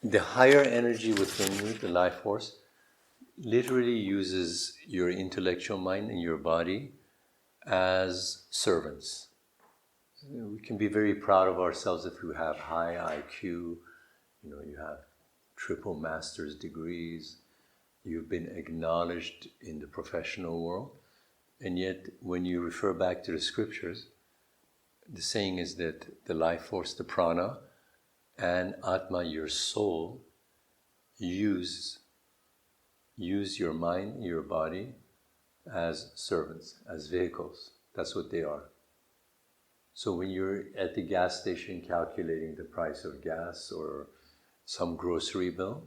The higher energy within you, the life force, literally uses your intellectual mind and your body as servants. We can be very proud of ourselves if we have high IQ, you have triple master's degrees, you've been acknowledged in the professional world, and yet when you refer back to the scriptures, the saying is that the life force, the prana, and Atma, your soul, use your mind, your body as servants, as vehicles. That's what they are. So when you're at the gas station calculating the price of gas or some grocery bill,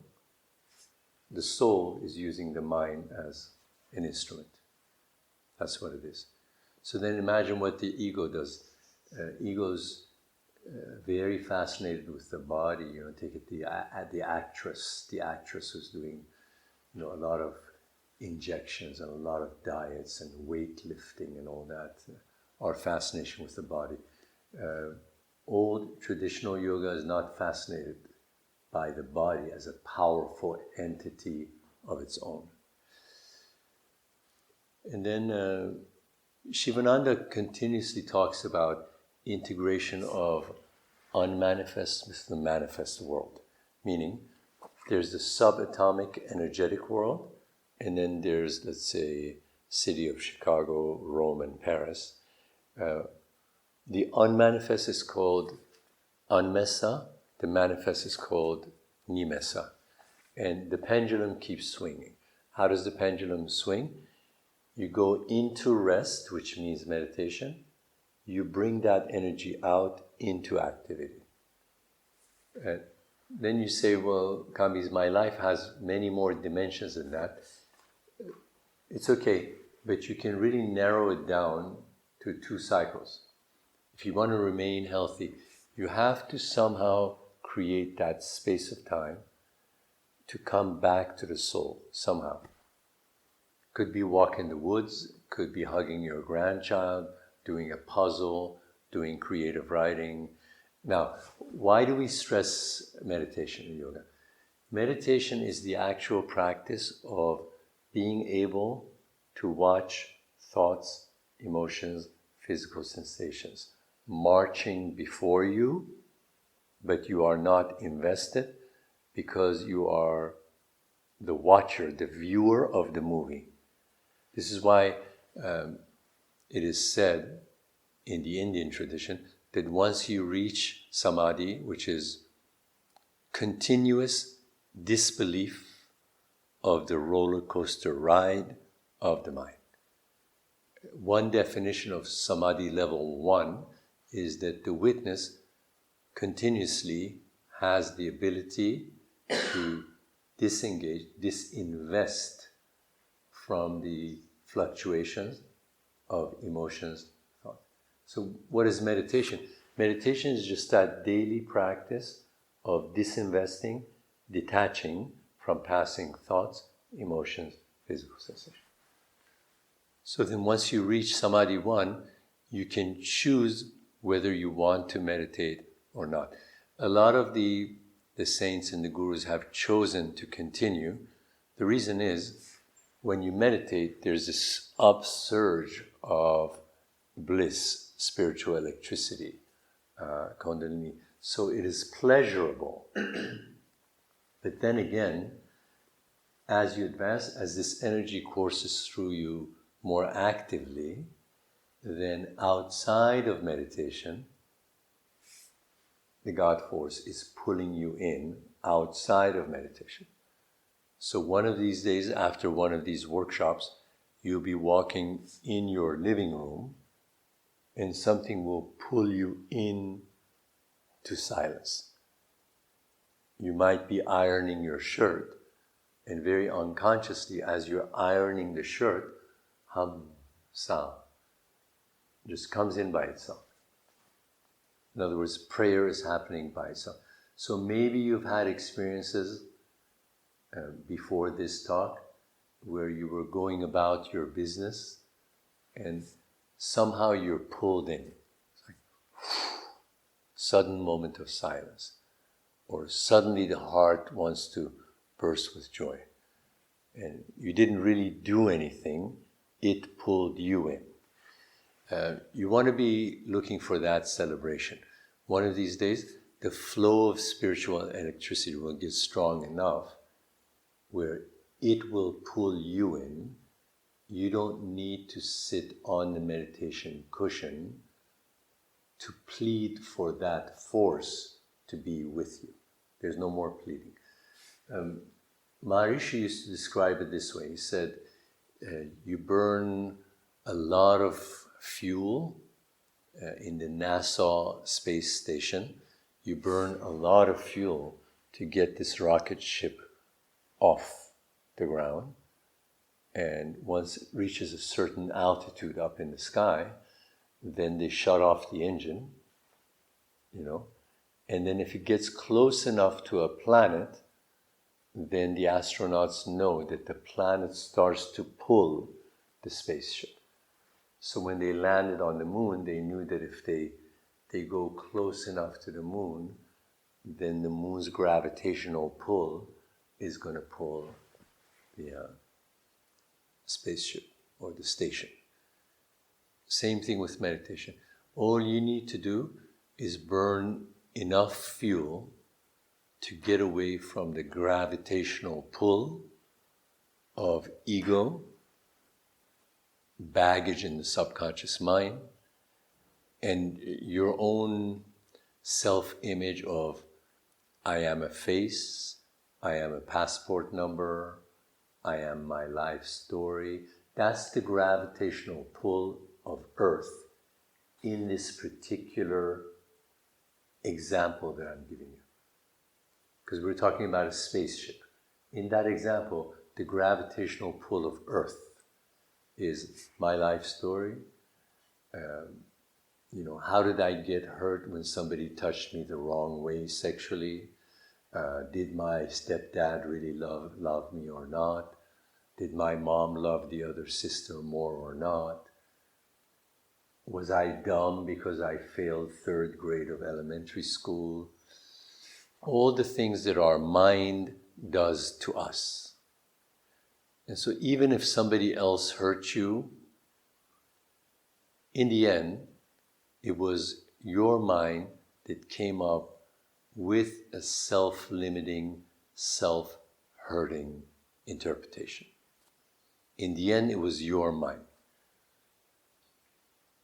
the soul is using the mind as an instrument. That's what it is. So then imagine what the ego does. Ego's very fascinated with the body. Take it the actress who's doing a lot of injections and a lot of diets and weightlifting and all that. Our fascination with the body. Old traditional yoga is not fascinated by the body as a powerful entity of its own. And then Sivananda continuously talks about integration of unmanifest with the manifest world. Meaning, there's the subatomic energetic world, and then there's, let's say, city of Chicago, Rome, and Paris. The unmanifest is called unmessa, the manifest is called nimessa. And the pendulum keeps swinging. How does the pendulum swing? You go into rest, which means meditation. You bring that energy out into activity. And then you say, well, Kambiz, my life has many more dimensions than that. It's okay, but you can really narrow it down to 2 cycles. If you want to remain healthy, you have to somehow create that space of time to come back to the soul, somehow. Could be walk in the woods, could be hugging your grandchild, doing a puzzle, doing creative writing. Now, why do we stress meditation in yoga? Meditation is the actual practice of being able to watch thoughts, emotions, physical sensations marching before you, but you are not invested because you are the watcher, the viewer of the movie. This is why it is said in the Indian tradition that once you reach samadhi, which is continuous disbelief of the roller coaster ride of the mind. One definition of samadhi level 1 is that the witness continuously has the ability to disengage, disinvest from the fluctuations of emotions, thought. So what is meditation? Meditation is just that daily practice of disinvesting, detaching from passing thoughts, emotions, physical sensations. So then once you reach Samadhi 1, you can choose whether you want to meditate or not. A lot of the saints and the gurus have chosen to continue. The reason is, when you meditate, there's this upsurge of bliss, spiritual electricity, kundalini. So it is pleasurable. But then again, as you advance, as this energy courses through you more actively, then outside of meditation, the God force is pulling you in outside of meditation. So one of these days, after one of these workshops, you'll be walking in your living room and something will pull you in to silence. You might be ironing your shirt, and very unconsciously, as you're ironing the shirt, hum sound just comes in by itself. In other words, prayer is happening by itself. So maybe you've had experiences before this talk where you were going about your business and somehow you're pulled in. It's like, sudden moment of silence, or suddenly the heart wants to burst with joy. And you didn't really do anything, it pulled you in. You want to be looking for that celebration. One of these days, the flow of spiritual electricity will get strong enough where it will pull you in. You don't need to sit on the meditation cushion to plead for that force to be with you. There's no more pleading. Maharishi used to describe it this way. He said, you burn a lot of fuel in the NASA space station. You burn a lot of fuel to get this rocket ship off the ground. And once it reaches a certain altitude up in the sky, then they shut off the engine, and then if it gets close enough to a planet, then the astronauts know that the planet starts to pull the spaceship. So when they landed on the moon, they knew that if they go close enough to the moon, then the moon's gravitational pull is going to pull the spaceship or the station. Same thing with meditation. All you need to do is burn enough fuel to get away from the gravitational pull of ego, baggage in the subconscious mind, and your own self-image of I am a face, I am a passport number, I am my life story. That's the gravitational pull of Earth in this particular example that I'm giving you. Because we're talking about a spaceship. In that example, the gravitational pull of Earth is my life story. How did I get hurt when somebody touched me the wrong way sexually? Did my stepdad really love me or not? Did my mom love the other sister more or not? Was I dumb because I failed 3rd grade of elementary school? All the things that our mind does to us. And so even if somebody else hurt you, in the end, it was your mind that came up with a self-limiting, self-hurting interpretation. In the end, it was your mind.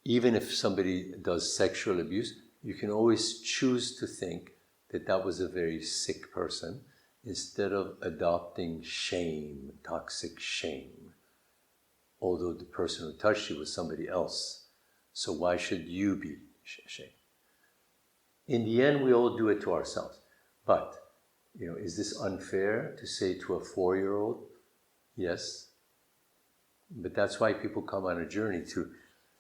Even if somebody does sexual abuse, you can always choose to think that that was a very sick person instead of adopting shame, toxic shame. Although the person who touched you was somebody else. So why should you be ashamed? In the end, we all do it to ourselves. But, is this unfair to say to a 4-year-old? Yes. But that's why people come on a journey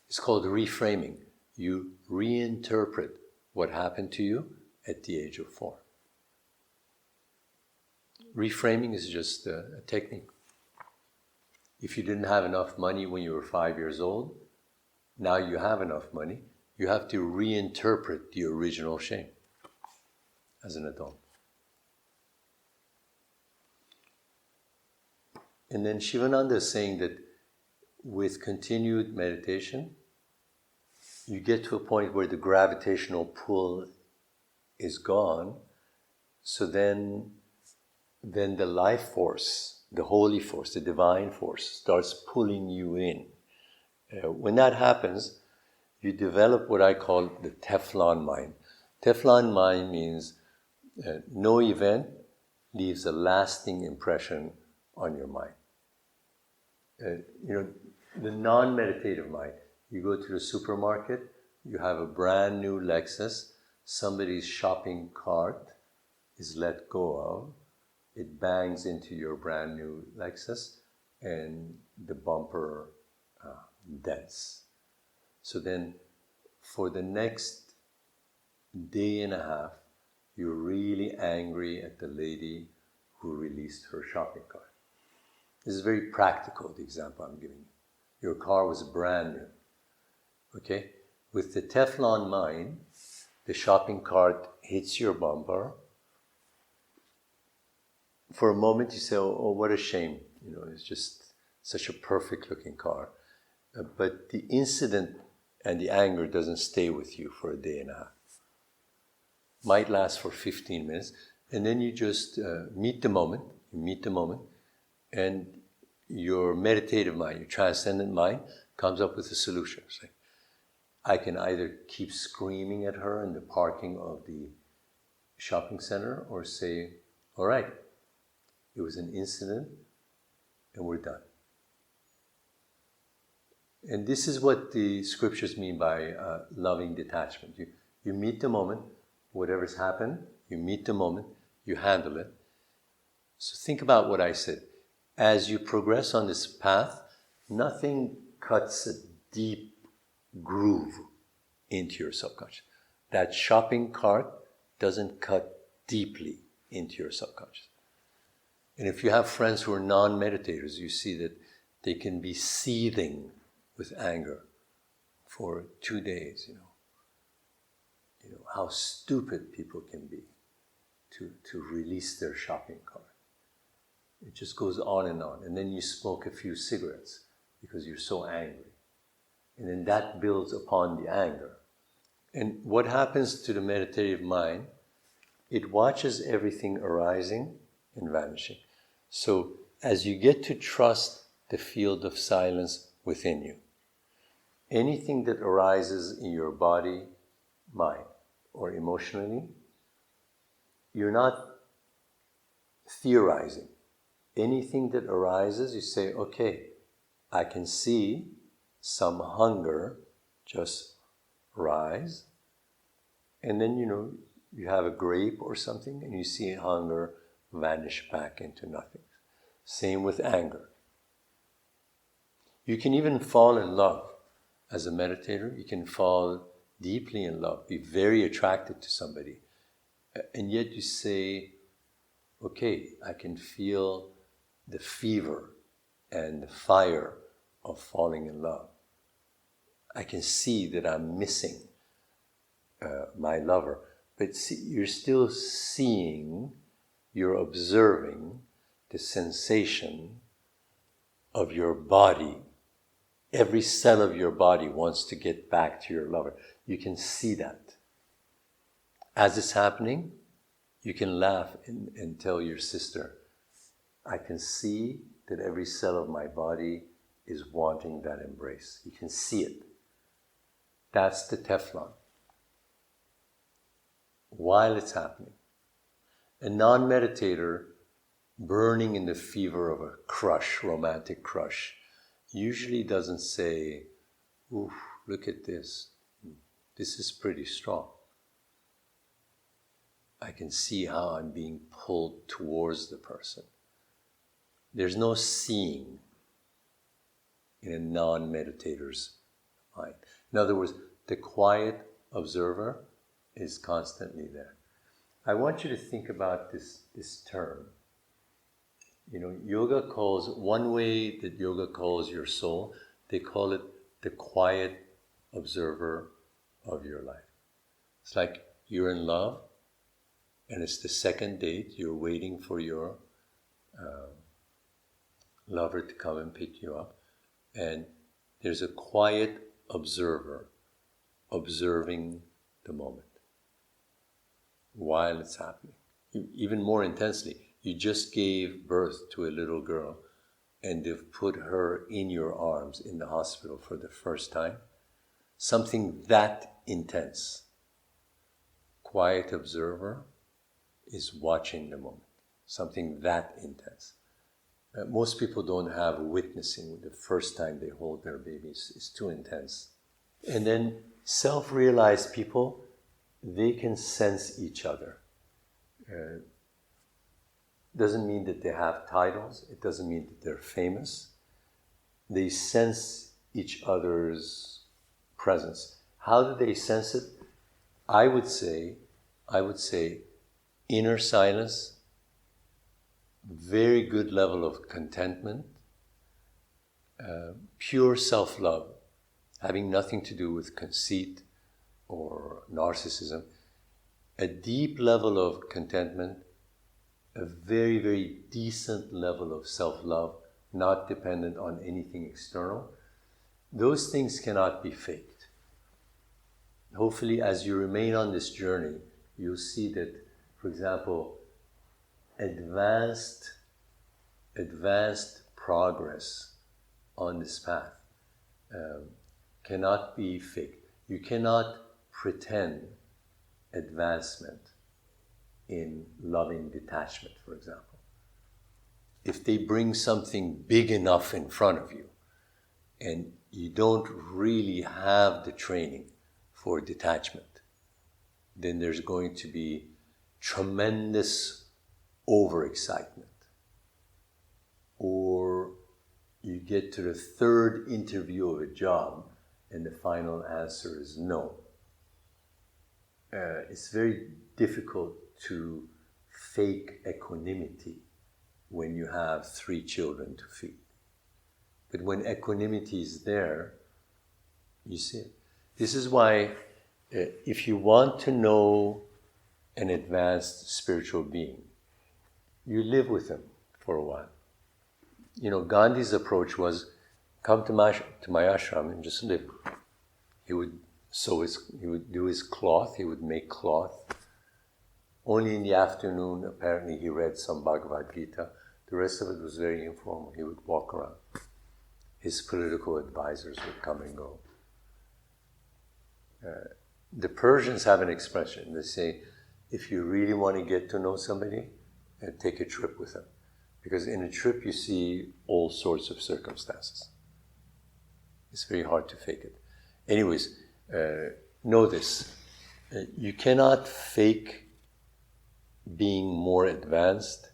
it's called reframing. You reinterpret what happened to you at the age of 4. Reframing is just a technique. If you didn't have enough money when you were 5 years old, now you have enough money, you have to reinterpret the original shame as an adult. And then Sivananda is saying that with continued meditation, you get to a point where the gravitational pull is gone, so then the life force, the holy force, the divine force starts pulling you in. When that happens, you develop what I call the Teflon mind. Teflon mind means no event leaves a lasting impression on your mind. The non-meditative mind, you go to the supermarket, you have a brand new Lexus, somebody's shopping cart is let go of, it bangs into your brand new Lexus, and the bumper dents. So then, for the next day and a half, you're really angry at the lady who released her shopping cart. This is very practical, the example I'm giving you. Your car was brand new. Okay? With the Teflon mind, the shopping cart hits your bumper, for a moment you say, oh, what a shame. It's just such a perfect looking car. But the incident and the anger doesn't stay with you for a day and a half. Might last for 15 minutes. And then you just meet the moment, and your meditative mind, your transcendent mind, comes up with a solution. It's like, I can either keep screaming at her in the parking of the shopping center, or say, all right, it was an incident and we're done. And this is what the scriptures mean by loving detachment. You meet the moment, whatever's happened, you meet the moment, you handle it. So think about what I said. As you progress on this path, nothing cuts a deep groove into your subconscious. That shopping cart doesn't cut deeply into your subconscious. And if you have friends who are non-meditators, you see that they can be seething with anger for 2 days, how stupid people can be to release their shopping cart. It just goes on. And then you smoke a few cigarettes because you're so angry. And then that builds upon the anger. And what happens to the meditative mind? It watches everything arising and vanishing. So as you get to trust the field of silence within you, anything that arises in your body, mind, or emotionally, you're not theorizing. Anything that arises, you say, okay, I can see some hunger just rise. And then, you have a grape or something and you see hunger vanish back into nothing. Same with anger. You can even fall in love. As a meditator, you can fall deeply in love, be very attracted to somebody. And yet you say, okay, I can feel the fever and the fire of falling in love. I can see that I'm missing my lover. But see, you're still seeing, you're observing the sensation of your body. Every cell of your body wants to get back to your lover. You can see that. As it's happening, you can laugh and tell your sister, I can see that every cell of my body is wanting that embrace. You can see it. That's the Teflon. While it's happening. A non-meditator burning in the fever of a crush, romantic crush, usually doesn't say, oof, look at this. This is pretty strong. I can see how I'm being pulled towards the person. There's no seeing in a non-meditator's mind. In other words, the quiet observer is constantly there. I want you to think about this term. Yoga calls, one way that yoga calls your soul, they call it the quiet observer of your life. It's like you're in love, and it's the second date, you're waiting for your lover to come and pick you up, and there's a quiet observer observing the moment while it's happening. Even more intensely, you just gave birth to a little girl and they've put her in your arms in the hospital for the first time. Something that intense. Quiet observer is watching the moment. Something that intense. Most people don't have witnessing the first time they hold their babies. It's too intense. And then self-realized people, they can sense each other. Doesn't mean that they have titles. It doesn't mean that they're famous. They sense each other's presence. How do they sense it? I would say inner silence, very good level of contentment, pure self-love, having nothing to do with conceit or narcissism, a deep level of contentment, a very, very decent level of self-love, not dependent on anything external. Those things cannot be faked. Hopefully, as you remain on this journey, you'll see that, for example, advanced progress on this path cannot be faked. You cannot pretend advancement in loving detachment, for example. If they bring something big enough in front of you and you don't really have the training for detachment, then there's going to be tremendous overexcitement. Or you get to the third interview of a job and the final answer is no. It's very difficult to fake equanimity when you have 3 children to feed. But when equanimity is there, you see it. This is why if you want to know an advanced spiritual being, you live with him for a while. You know, Gandhi's approach was, come to my ashram and just live. He would do his cloth, he would make cloth. Only in the afternoon, apparently, he read some Bhagavad Gita. The rest of it was very informal. He would walk around. His political advisors would come and go. The Persians have an expression. They say, if you really want to get to know somebody, take a trip with them. Because in a trip you see all sorts of circumstances. It's very hard to fake it. Anyways, know this. You cannot fake being more advanced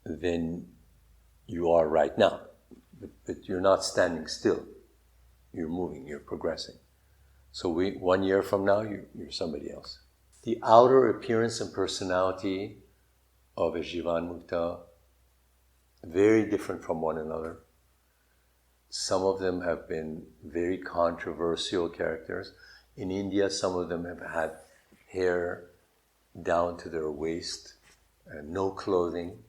than you are right now. But you're not standing still. You're moving, you're progressing. So 1 year from now, you're somebody else. The outer appearance and personality of a Jivan Mukta, very different from one another. Some of them have been very controversial characters. In India, some of them have had hair down to their waist, no clothing.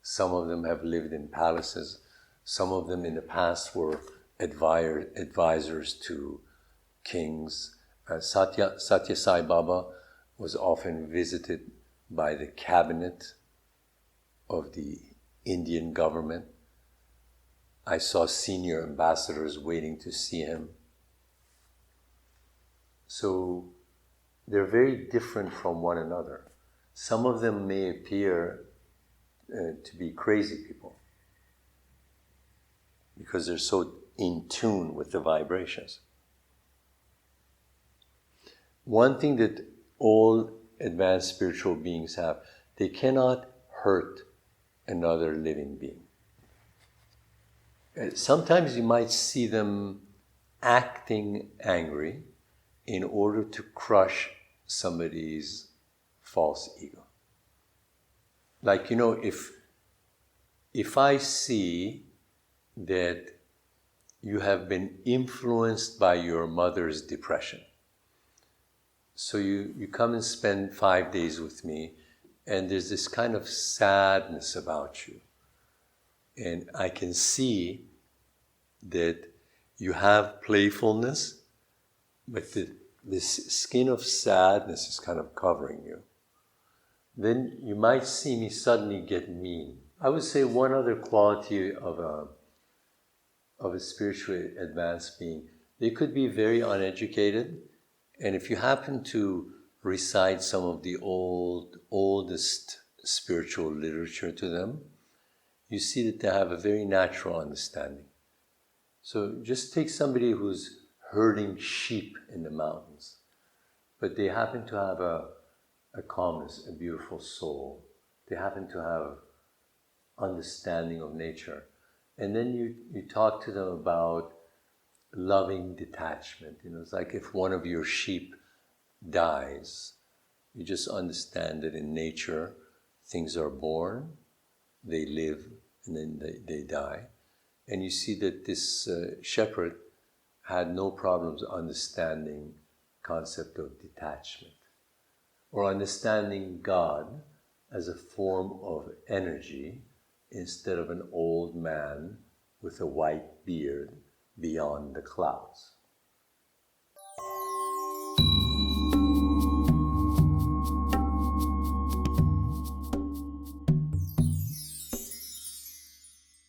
Some of them have lived in palaces. Some of them in the past were advisors to kings. Satya Sai Baba was often visited by the cabinet of the Indian government. I saw senior ambassadors waiting to see him. So they're very different from one another. Some of them may appear to be crazy people because they're so in tune with the vibrations. One thing that all advanced spiritual beings have, they cannot hurt another living being. Sometimes you might see them acting angry in order to crush somebody's false ego. Like, you know, if I see that you have been influenced by your mother's depression, so you come and spend 5 days with me, and there's this kind of sadness about you. And I can see that you have playfulness, but this skin of sadness is kind of covering you. Then you might see me suddenly get mean. I would say one other quality of a spiritually advanced being, they could be very uneducated, and if you happen to recite some of the oldest spiritual literature to them, you see that they have a very natural understanding. So just take somebody who's herding sheep in the mountains, but they happen to have a calmness, a beautiful soul. They happen to have understanding of nature. And then you talk to them about loving detachment. You know, it's like if one of your sheep dies, you just understand that in nature, things are born, they live, and then they die. And you see that this shepherd had no problems understanding concept of detachment. or understanding God as a form of energy instead of an old man with a white beard beyond the clouds.